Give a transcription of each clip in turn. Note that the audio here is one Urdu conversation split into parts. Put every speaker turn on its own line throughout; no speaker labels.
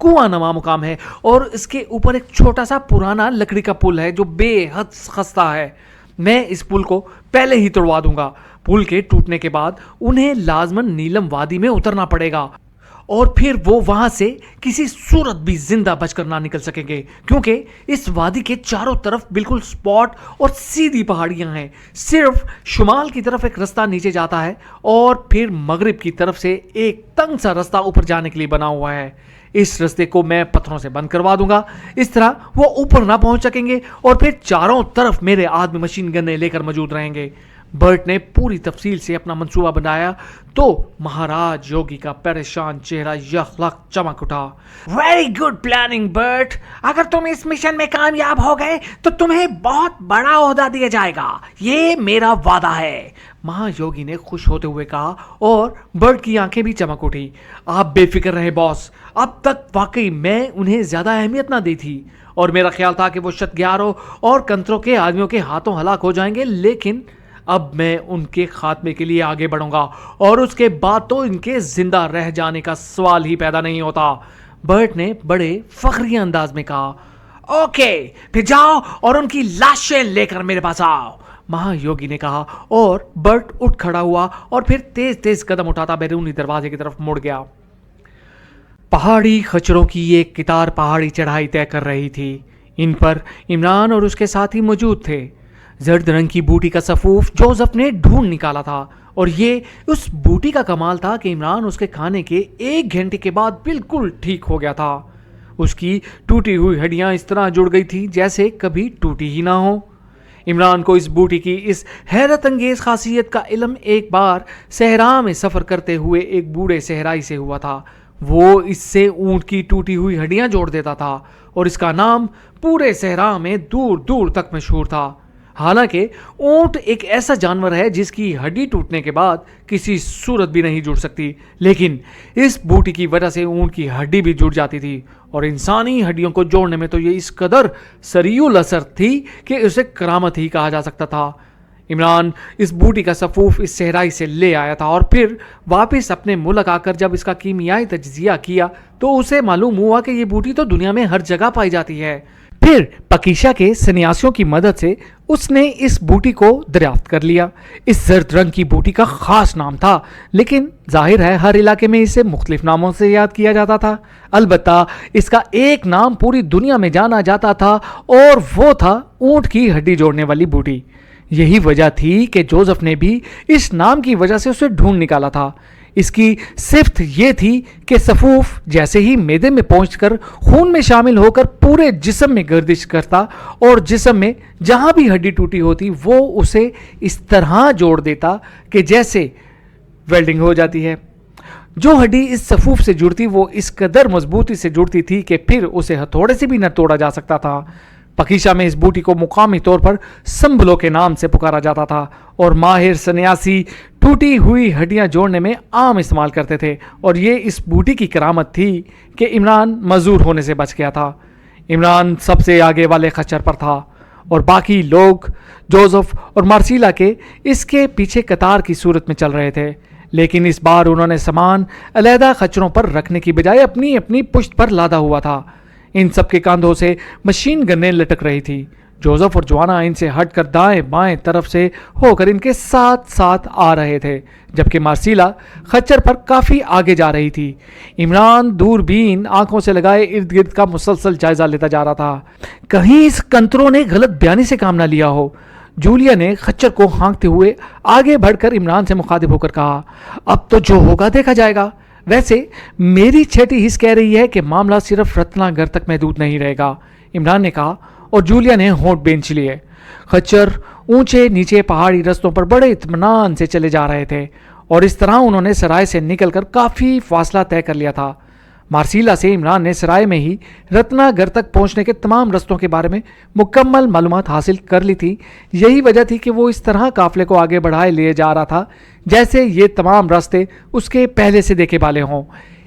کنواں نما مقام ہے اور اس کے اوپر ایک چھوٹا سا پرانا لکڑی کا پل ہے جو بے حد خستہ ہے. میں اس پل کو پہلے ہی توڑوا دوں گا. پل کے ٹوٹنے کے بعد انہیں لازماً نیلم وادی میں اترنا پڑے گا اور پھر وہ وہاں سے کسی صورت بھی زندہ بچ کر نہ نکل سکیں گے کیونکہ اس وادی کے چاروں طرف بالکل سپاٹ اور سیدھی پہاڑیاں ہیں. صرف شمال کی طرف ایک رستہ نیچے جاتا ہے اور پھر مغرب کی طرف سے ایک تنگ سا رستہ اوپر جانے کے لیے بنا ہوا ہے. اس رستے کو میں پتھروں سے بند کروا دوں گا. اس طرح وہ اوپر نہ پہنچ سکیں گے اور پھر چاروں طرف میرے آدمی مشین گنیں لے کر موجود رہیں گے. برٹ نے پوری تفصیل سے اپنا منصوبہ بنایا تو مہاراج یوگی کا پریشان چہرہ یخلخ چمک اٹھا.
Very good planning Bert. اگر تم اس مشن میں کامیاب ہو گئے تو تمہیں بہت بڑا عہدہ دیا جائے گا. یہ میرا وعدہ ہے.
مہا یوگی نے خوش ہوتے ہوئے کہا اور برٹ کی آنکھیں بھی چمک اٹھی. آپ بے فکر رہے باس. اب تک واقعی میں انہیں زیادہ اہمیت نہ دی تھی اور میرا خیال تھا کہ وہ شتگیاروں اور کنتروں کے آدمیوں کے ہاتھوں ہلاک ہو جائیں گے، لیکن اب میں ان کے خاتمے کے لیے آگے بڑھوں گا اور اس کے بعد تو ان کے زندہ رہ جانے کا سوال ہی پیدا نہیں ہوتا. برٹ نے بڑے فخری انداز میں کہا.
اوکے پھر جاؤ اور ان کی لاشیں لے کر میرے پاس آؤ.
مہا یوگی نے کہا اور برٹ اٹھ کھڑا ہوا اور پھر تیز تیز قدم اٹھاتا بیرونی دروازے کی طرف مڑ گیا. پہاڑی خچروں کی ایک قطار پہاڑی چڑھائی طے کر رہی تھی. ان پر عمران اور اس کے ساتھی موجود تھے. زرد رنگ کی بوٹی کا صفوف جوزف نے ڈھونڈ نکالا تھا اور یہ اس بوٹی کا کمال تھا کہ عمران اس کے کھانے کے 1 گھنٹے کے بعد بالکل ٹھیک ہو گیا تھا. اس کی ٹوٹی ہوئی ہڈیاں اس طرح جڑ گئی تھی جیسے کبھی ٹوٹی ہی نہ ہو. عمران کو اس بوٹی کی اس حیرت انگیز خاصیت کا علم ایک بار صحرا میں سفر کرتے ہوئے ایک بوڑھے صحرائی سے ہوا تھا. وہ اس سے اونٹ کی ٹوٹی ہوئی ہڈیاں جوڑ دیتا تھا اور اس کا نام پورے صحرا میں دور دور تک مشہور تھا. حالانکہ اونٹ ایک ایسا جانور ہے جس کی ہڈی ٹوٹنے کے بعد کسی صورت بھی نہیں جڑ سکتی، لیکن اس بوٹی کی وجہ سے اونٹ کی ہڈی بھی جڑ جاتی تھی اور انسانی ہڈیوں کو جوڑنے میں تو یہ اس قدر سریع الاثر تھی کہ اسے کرامت ہی کہا جا سکتا تھا. عمران اس بوٹی کا صفوف اس صحرائی سے لے آیا تھا اور پھر واپس اپنے ملک آ کر جب اس کا کیمیائی تجزیہ کیا تو اسے معلوم ہوا کہ یہ بوٹی تو دنیا میں ہر جگہ پائی جاتی ہے. پھر پکیشا کے سنیاسیوں کی مدد سے اس نے اس بوٹی کو دریافت کر لیا. اس زرد رنگ کی بوٹی کا خاص نام تھا، لیکن ظاہر ہے ہر علاقے میں اسے مختلف ناموں سے یاد کیا جاتا تھا. البتہ اس کا ایک نام پوری دنیا میں جانا جاتا تھا اور وہ تھا اونٹ کی ہڈی جوڑنے والی بوٹی. یہی وجہ تھی کہ جوزف نے بھی اس نام کی وجہ سے اسے ڈھونڈ نکالا تھا. اس کی صفت یہ تھی کہ صفوف جیسے ہی معدے میں پہنچ کر خون میں شامل ہو کر پورے جسم میں گردش کرتا اور جسم میں جہاں بھی ہڈی ٹوٹی ہوتی وہ اسے اس طرح جوڑ دیتا کہ جیسے ویلڈنگ ہو جاتی ہے. جو ہڈی اس صفوف سے جڑتی وہ اس قدر مضبوطی سے جڑتی تھی کہ پھر اسے ہتھوڑے سے بھی نہ توڑا جا سکتا تھا. پکیشا میں اس بوٹی کو مقامی طور پر سمبلو کے نام سے پکارا جاتا تھا اور ماہر سنیاسی ٹوٹی ہوئی ہڈیاں جوڑنے میں عام استعمال کرتے تھے اور یہ اس بوٹی کی کرامت تھی کہ عمران معذور ہونے سے بچ گیا تھا. عمران سب سے آگے والے خچر پر تھا اور باقی لوگ جوزف اور مارسیلا کے اس کے پیچھے قطار کی صورت میں چل رہے تھے. لیکن اس بار انہوں نے سامان علیحدہ خچروں پر رکھنے کی بجائے اپنی اپنی پشت پر لادا ہوا تھا. ان سب کے کاندھوں سے مشین گنیں لٹک رہی تھی. جوزف اور جوانا ان سے ہٹ کر دائیں بائیں طرف سے ہو کر ان کے ساتھ ساتھ آ رہے تھے، جبکہ مارسیلا خچر پر کافی آگے جا رہی تھی. عمران دوربین آنکھوں سے لگائے ارد گرد کا مسلسل جائزہ لیتا جا رہا تھا. کہیں اس کنتروں نے غلط بیانی سے کام نہ لیا ہو. جولیا نے خچر کو ہانکتے ہوئے آگے بڑھ کر عمران سے مخاطب ہو کر کہا، اب تو جو ہوگا دیکھا جائے گا. ویسے میری چھٹی حس کہہ رہی ہے کہ معاملہ صرف رتنا گھر تک محدود نہیں رہے گا. عمران نے کہا اور جولیا نے ہونٹ بینچ لیے. خچر اونچے نیچے پہاڑی رستوں پر بڑے اطمینان سے چلے جا رہے تھے اور اس طرح انہوں نے سرائے سے نکل کر کافی فاصلہ طے کر لیا تھا. مارسیلا سے عمران نے سرائے میں ہی رتنا گھر تک پہنچنے کے تمام رستوں کے بارے میں مکمل معلومات حاصل کر لی تھی. یہی وجہ تھی کہ وہ اس طرح قافلے کو آگے بڑھائے لے جا رہا تھا جیسے یہ تمام راستے اس کے پہلے سے دیکھے والے ہوں.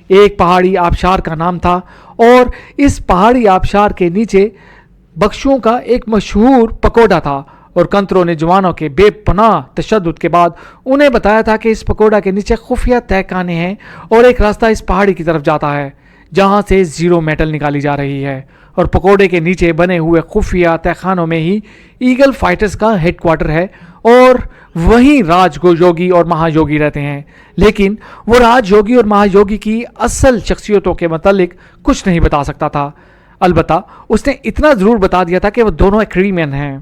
ایک پہاڑی آبشار کا نام تھا اور اس پہاڑی آبشار کے نیچے بخشوں کا ایک مشہور پکوڑا تھا اور کنتروں نے جوانوں کے بے پناہ تشدد کے بعد انہیں بتایا تھا کہ اس پکوڑا کے نیچے خفیہ تہہ خانے ہیں اور ایک راستہ اس پہاڑی کی طرف جاتا ہے جہاں سے زیرو میٹل نکالی جا رہی ہے، اور پکوڑے کے نیچے بنے ہوئے خفیہ تہخانوں میں ہی ایگل فائٹرز کا ہیڈ کوارٹر ہے، اور وہیں راج یوگی اور مہا یوگی رہتے ہیں۔ لیکن وہ راج یوگی اور مہا یوگی کی اصل شخصیتوں کے متعلق کچھ نہیں بتا سکتا تھا، البتہ اس نے اتنا ضرور بتا دیا تھا کہ وہ دونوں ایکریمین ہیں۔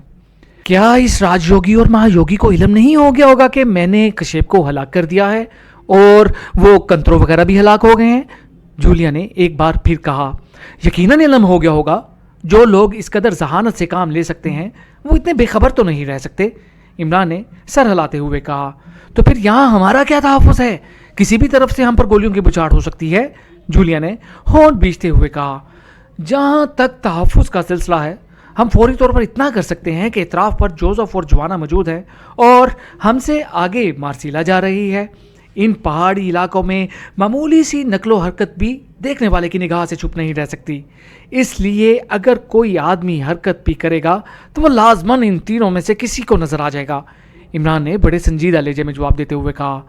کیا اس راج یوگی اور مہا یوگی کو علم نہیں ہو گیا ہوگا کہ میں نے کشیپ کو ہلاک کر دیا ہے اور وہ کنترو وغیرہ بھی ہلاک ہو گئے ہیں؟ جولیا نے ایک بار پھر کہا۔ یقیناً علم ہو گیا ہوگا، جو لوگ اس قدر ذہانت سے کام لے سکتے ہیں وہ اتنے بے خبر تو نہیں رہ سکتے، عمران نے سر ہلاتے ہوئے کہا۔ تو پھر یہاں ہمارا کیا تحفظ ہے؟ کسی بھی طرف سے ہم پر گولیوں کی بچھاڑ ہو سکتی ہے، جولیا نے ہونٹ بیچتے ہوئے کہا۔ جہاں تک تحفظ کا سلسلہ ہے، ہم فوری طور پر اتنا کر سکتے ہیں کہ اطراف پر جوزف اور جوانا موجود ہے اور ہم سے آگے مارسیلا جا رہی ہے۔ ان پہاڑی علاقوں میں معمولی سی نقل و حرکت بھی دیکھنے والے کی نگاہ سے چھپ نہیں رہ سکتی، اس لیے اگر کوئی آدمی حرکت بھی کرے گا تو وہ لازماً ان تینوں میں سے کسی کو نظر آ جائے گا، عمران نے بڑے سنجیدہ لہجے میں جواب دیتے ہوئے کہا،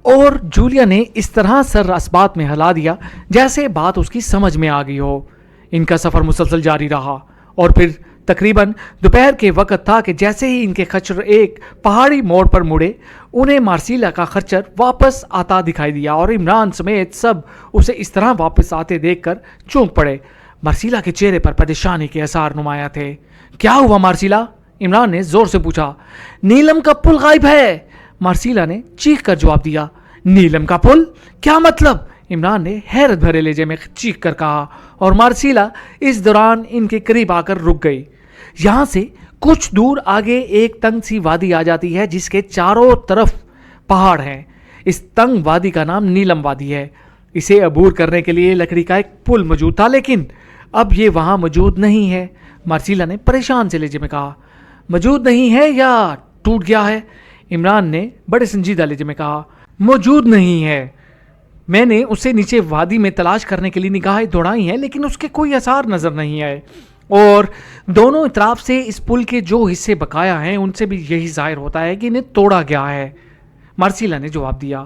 اور جولیا نے اس طرح سر اسبات میں ہلا دیا جیسے بات اس کی سمجھ میں آ گئی ہو۔ ان کا سفر مسلسل جاری رہا اور پھر تقریباً دوپہر کے وقت تھا کہ جیسے ہی ان کے خچر ایک پہاڑی موڑ پر مڑے، انہیں مارسیلا کا خچر واپس آتا دکھائی دیا اور عمران سمیت سب اسے اس طرح واپس آتے دیکھ کر چونک پڑے۔ مارسیلا کے چہرے پر پریشانی کے اثار نمایاں تھے۔ کیا ہوا مارسیلا؟ عمران نے زور سے پوچھا۔ نیلم کا پل غائب ہے، مارسیلا نے چیخ کر جواب دیا۔ نیلم کا پل؟ کیا مطلب؟ عمران نے حیرت بھرے لہجے میں چیخ کر کہا، اور مارسیلا اس دوران ان کے قریب آ کر رک گئی۔ یہاں سے کچھ دور آگے ایک تنگ سی وادی آ جاتی ہے جس کے چاروں طرف پہاڑ ہیں۔ اس تنگ وادی کا نام نیلم وادی ہے۔ اسے عبور کرنے کے لیے لکڑی کا ایک پل موجود تھا، لیکن اب یہ وہاں موجود نہیں ہے، مارسیلا نے پریشان سے لہجے میں کہا۔ موجود نہیں ہے یا ٹوٹ گیا ہے؟ عمران نے بڑے سنجیدہ لہجے میں کہا۔ موجود نہیں ہے، میں نے اسے نیچے وادی میں تلاش کرنے کے لیے نگاہیں دوڑائی ہیں لیکن اس کے کوئی آثار نظر نہیں آئے، اور دونوں اطراف سے اس پل کے جو حصے بقایا ہیں ان سے بھی یہی ظاہر ہوتا ہے کہ انہیں توڑا گیا ہے، مارسیلا نے جواب دیا۔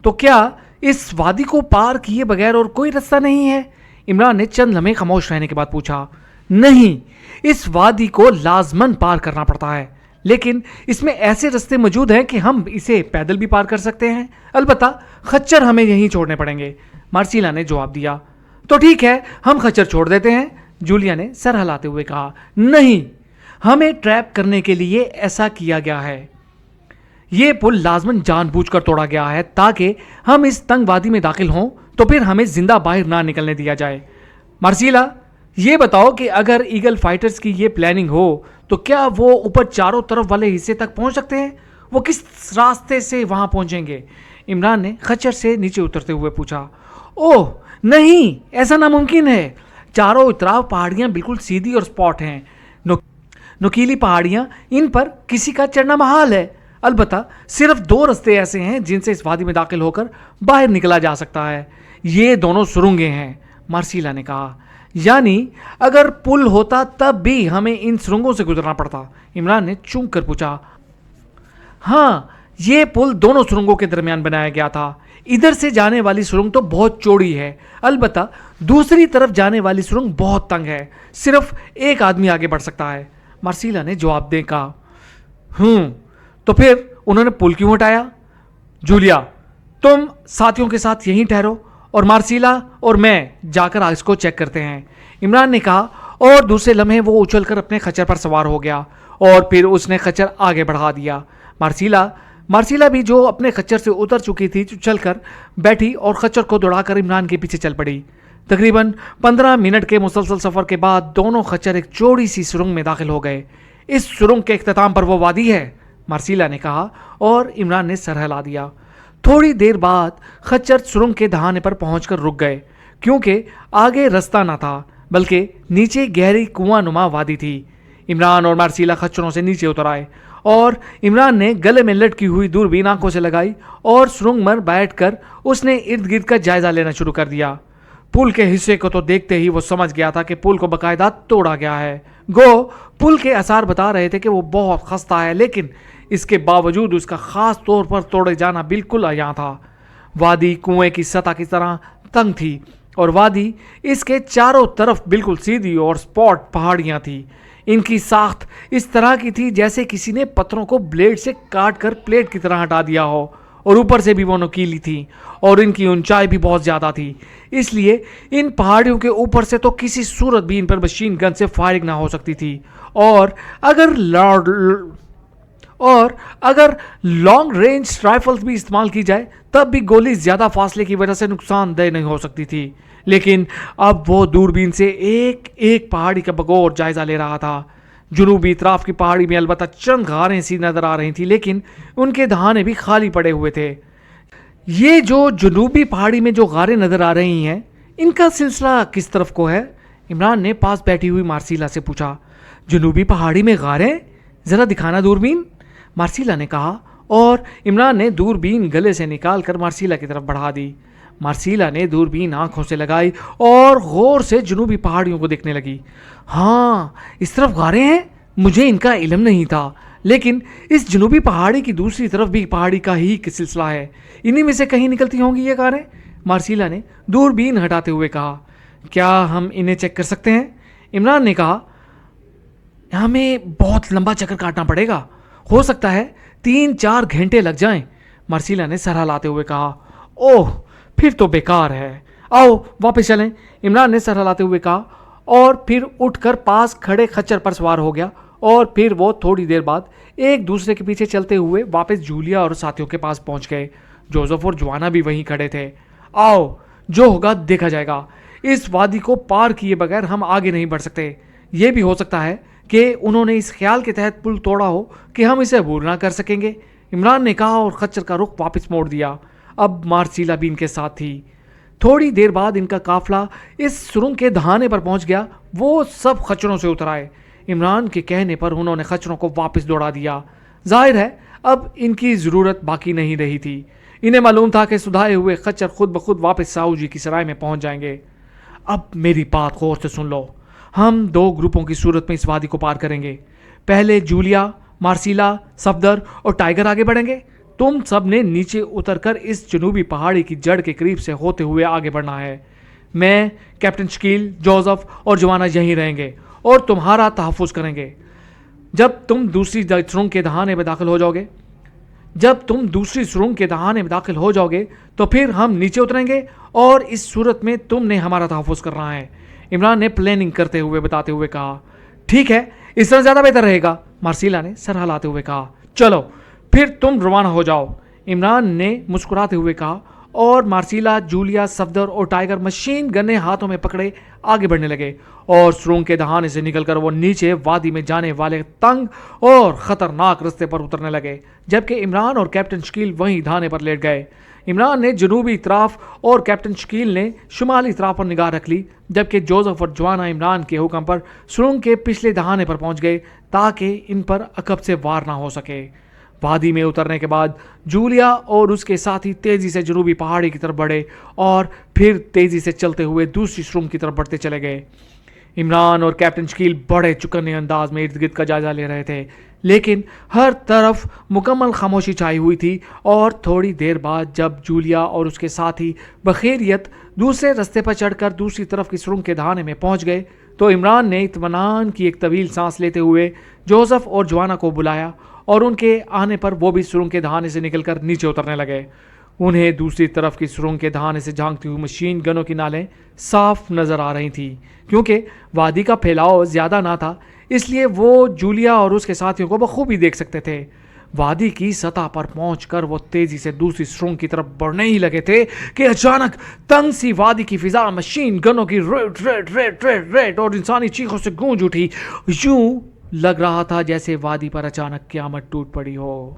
تو کیا اس وادی کو پار کیے بغیر اور کوئی رستہ نہیں ہے؟ عمران نے چند لمحے خاموش رہنے کے بعد پوچھا۔ نہیں، اس وادی کو لازماً پار کرنا پڑتا ہے، لیکن اس میں ایسے رستے موجود ہیں کہ ہم اسے پیدل بھی پار کر سکتے ہیں، البتہ خچر ہمیں یہیں چھوڑنے پڑیں گے، مارسیلا نے جواب دیا۔ تو ٹھیک ہے، ہم خچر چھوڑ دیتے ہیں، جولیا نے سر ہلاتے ہوئے کہا۔ نہیں، ہمیں ٹریپ کرنے کے لیے ایسا کیا گیا ہے۔ یہ پل لازماً جان بوجھ کر توڑا گیا ہے تاکہ ہم اس تنگ وادی میں داخل ہوں تو پھر ہمیں زندہ باہر نہ نکلنے دیا جائے۔ مارسیلا، یہ بتاؤ کہ اگر ایگل فائٹرز کی یہ پلاننگ ہو تو کیا وہ اوپر چاروں طرف والے حصے تک پہنچ سکتے ہیں؟ وہ کس راستے سے وہاں پہنچیں گے؟ عمران نے خچر سے نیچے اترتے ہوئے پوچھا۔ اوہ نہیں، ایسا ناممکن ہے، چاروں اطراف پہاڑیاں بالکل سیدھی اور سپاٹ ہیں، نوکیلی پہاڑیاں، ان پر کسی کا چڑھنا محال ہے، البتہ صرف دو رستے ایسے ہیں جن سے اس وادی میں داخل ہو کر باہر نکلا جا سکتا ہے، یہ دونوں سرنگیں ہیں، مارسیلا نے کہا۔ یعنی اگر پل ہوتا تب بھی ہمیں ان سرنگوں سے گزرنا پڑتا؟ عمران نے چونک کر پوچھا۔ ہاں، یہ پل دونوں سرنگوں کے درمیان بنایا گیا تھا۔ ادھر سے جانے والی سرنگ تو بہت چوڑی ہے، البتہ دوسری طرف جانے والی سرنگ بہت تنگ ہے، صرف ایک آدمی آگے بڑھ سکتا ہے، مارسیلا نے جواب دے کہا۔ تو پھر انہوں نے پل کیوں ہٹایا؟ جولیا، تم ساتھیوں کے ساتھ یہیں ٹھہرو اور مارسیلا اور میں جا کر اس کو چیک کرتے ہیں، عمران نے کہا، اور دوسرے لمحے وہ اچھل کر اپنے خچر پر سوار ہو گیا اور پھر اس نے خچر آگے بڑھا دیا۔ مارسیلا بھی جو اپنے خچر سے اتر چکی تھی چل کر بیٹھی اور خچر کو دوڑا کر عمران کے پیچھے چل پڑی۔ تقریباً 15 منٹ کے مسلسل سفر کے بعد دونوں خچر ایک چوڑی سی سرنگ میں داخل ہو گئے۔ اس سرنگ کے اختتام پر وہ وادی ہے، مارسیلا نے کہا، اور عمران نے سر ہلا دیا۔ تھوڑی دیر بعد خچر سرنگ کے دہانے پر پہنچ کر رک گئے، کیونکہ آگے رستہ نہ تھا بلکہ نیچے گہری کنواں نما وادی تھی۔ عمران اور مارسیلا خچروں سے نیچے اتر آئے اور عمران نے گلے میں لٹکی ہوئی دوربین آنکھوں سے لگائی اور سرنگ میں بیٹھ کر اس نے ارد گرد کا جائزہ لینا شروع کر دیا۔ پل کے حصے کو تو دیکھتے ہی وہ سمجھ گیا تھا کہ پل کو باقاعدہ توڑا گیا ہے۔ گو پل کے آثار بتا رہے تھے کہ وہ بہت خستہ ہے، لیکن اس کے باوجود اس کا خاص طور پر توڑے جانا بالکل عیاں تھا۔ وادی کنویں کی سطح کی طرح تنگ تھی اور وادی اس کے چاروں طرف بالکل سیدھی اور سپاٹ پہاڑیاں تھیں. ان کی ساخت اس طرح کی تھی جیسے کسی نے پتھروں کو بلیڈ سے کاٹ کر پلیٹ کی طرح ہٹا دیا ہو, اور اوپر سے بھی وہ نوکیلی تھی, اور ان کی اونچائی بھی بہت زیادہ تھی. اس لیے ان پہاڑیوں کے اوپر سے تو کسی صورت بھی ان پر مشین گن سے فائرنگ نہ ہو سکتی تھی, اور اگر لانگ رینج رائفلز بھی استعمال کی جائے تب بھی گولی زیادہ فاصلے کی وجہ سے نقصان دہ نہیں ہو سکتی تھی. لیکن اب وہ دوربین سے ایک ایک پہاڑی کا بغور جائزہ لے رہا تھا. جنوبی اطراف کی پہاڑی میں البتہ چند غاریں سی نظر آ رہی تھیں, لیکن ان کے دہانے بھی خالی پڑے ہوئے تھے. یہ جو جنوبی پہاڑی میں جو غاریں نظر آ رہی ہیں, ان کا سلسلہ کس طرف کو ہے؟ عمران نے پاس بیٹھی ہوئی مارسیلا سے پوچھا. جنوبی پہاڑی میں غاریں؟ ذرا دکھانا دوربین, مارسیلا نے کہا, اور عمران نے دوربین گلے سے نکال کر مارسیلا کی طرف بڑھا دی. مارسیلا نے دوربین آنکھوں سے لگائی اور غور سے جنوبی پہاڑیوں کو دیکھنے لگی. ہاں, اس طرف غاریں ہیں, مجھے ان کا علم نہیں تھا, لیکن اس جنوبی پہاڑی کی دوسری طرف بھی پہاڑی کا ہی سلسلہ ہے. انہی میں سے کہیں نکلتی ہوں گی یہ غاریں, مارسیلا نے دوربین ہٹاتے ہوئے کہا. کیا ہم انہیں چیک کر سکتے ہیں؟ عمران نے کہا. ہمیں بہت لمبا چکر کاٹنا پڑے گا, ہو سکتا ہے 3-4 گھنٹے لگ جائیں, مارسیلا نے سر ہلاتے ہوئے کہا. اوہ, پھر تو بیکار ہے, آؤ واپس چلیں, عمران نے سر ہلاتے ہوئے کہا, اور پھر اٹھ کر پاس کھڑے خچر پر سوار ہو گیا. اور پھر وہ تھوڑی دیر بعد ایک دوسرے کے پیچھے چلتے ہوئے واپس جولیا اور ساتھیوں کے پاس پہنچ گئے. جوزف اور جوانا بھی وہیں کھڑے تھے. آؤ, جو ہوگا دیکھا جائے گا. اس وادی کو پار کیے بغیر ہم آگے نہیں بڑھ سکتے. یہ بھی ہو سکتا ہے کہ انہوں نے اس خیال کے تحت پل توڑا ہو کہ ہم اسے عبور نہ کر سکیں گے, عمران نے کہا, اور خچر کا رخ واپس موڑ دیا. اب مارسیلا بھی ان کے ساتھ تھی. تھوڑی دیر بعد ان کا قافلہ اس سرنگ کے دہانے پر پہنچ گیا. وہ سب خچروں سے اتر آئے. عمران کے کہنے پر انہوں نے خچروں کو واپس دوڑا دیا. ظاہر ہے اب ان کی ضرورت باقی نہیں رہی تھی. انہیں معلوم تھا کہ سدھائے ہوئے خچر خود بخود واپس ساؤ جی کی سرائے میں پہنچ جائیں گے. اب میری بات غور سے سن لو. ہم 2 گروپوں کی صورت میں اس وادی کو پار کریں گے. پہلے جولیا, مارسیلا, صفدر اور ٹائیگر آگے بڑھیں گے. تم سب نے نیچے اتر کر اس جنوبی پہاڑی کی جڑ کے قریب سے ہوتے ہوئے آگے بڑھنا ہے. میں, کیپٹن شکیل, جوزف اور جوانا یہیں رہیں گے اور تمہارا تحفظ کریں گے. جب تم دوسری سرنگ کے دہانے میں داخل ہو جاؤ گے تو پھر ہم نیچے اتریں گے, اور اس صورت میں تم نے ہمارا تحفظ کرنا ہے, عمران نے پلاننگ کرتے ہوئے بتاتے ہوئے کہا. ٹھیک ہے, اس طرح زیادہ بہتر رہے گا, مارسیلا نے سر ہلاتے ہوئے کہا. چلو پھر تم روانہ ہو جاؤ, عمران نے مسکراتے ہوئے کہا, اور مارسیلا, جولیا, صفدر اور ٹائیگر مشین گنے ہاتھوں میں پکڑے آگے بڑھنے لگے, اور سرنگ کے دہانے سے نکل کر وہ نیچے وادی میں جانے والے تنگ اور خطرناک رستے پر اترنے لگے, جبکہ عمران اور کیپٹن شکیل وہیں دہانے پر لیٹ گئے. عمران نے جنوبی اطراف اور کیپٹن شکیل نے شمالی اطراف پر نگاہ رکھ لی, جبکہ جوزف اور جوانا عمران کے حکم پر سرنگ کے پچھلے دہانے پر پہنچ گئے تاکہ ان پر عقب سے وار نہ ہو سکے. وادی میں اترنے کے بعد جولیا اور اس کے ساتھی تیزی سے جنوبی پہاڑی کی طرف بڑھے, اور پھر تیزی سے چلتے ہوئے دوسری سرنگ کی طرف بڑھتے چلے گئے. عمران اور کیپٹن شکیل بڑے چکنے انداز میں ارد گرد کا جائزہ لے رہے تھے, لیکن ہر طرف مکمل خاموشی چھائی ہوئی تھی. اور تھوڑی دیر بعد جب جولیا اور اس کے ساتھی بخیریت دوسرے رستے پر چڑھ کر دوسری طرف کی سرنگ کے دہانے میں پہنچ گئے تو عمران نے اطمینان کی ایک طویل سانس لیتے ہوئے جوزف اور جوانا کو بلایا, اور ان کے آنے پر وہ بھی سرنگ کے دہانے سے نکل کر نیچے اترنے لگے. انہیں دوسری طرف کی سرنگ کے دہانے سے جھانکتی ہوئی مشین گنوں کی نالیں صاف نظر آ رہی تھیں. کیونکہ وادی کا پھیلاؤ زیادہ نہ تھا, اس لیے وہ جولیا اور اس کے ساتھیوں کو بخوبی دیکھ سکتے تھے. وادی کی سطح پر پہنچ کر وہ تیزی سے دوسری سرنگ کی طرف بڑھنے ہی لگے تھے کہ اچانک تنگ سی وادی کی فضا مشین گنوں کی rate rate rate rate rate اور انسانی چیخوں سے گونج اٹھی. یوں لگ رہا تھا جیسے وادی پر اچانک قیامت ٹوٹ پڑی ہو.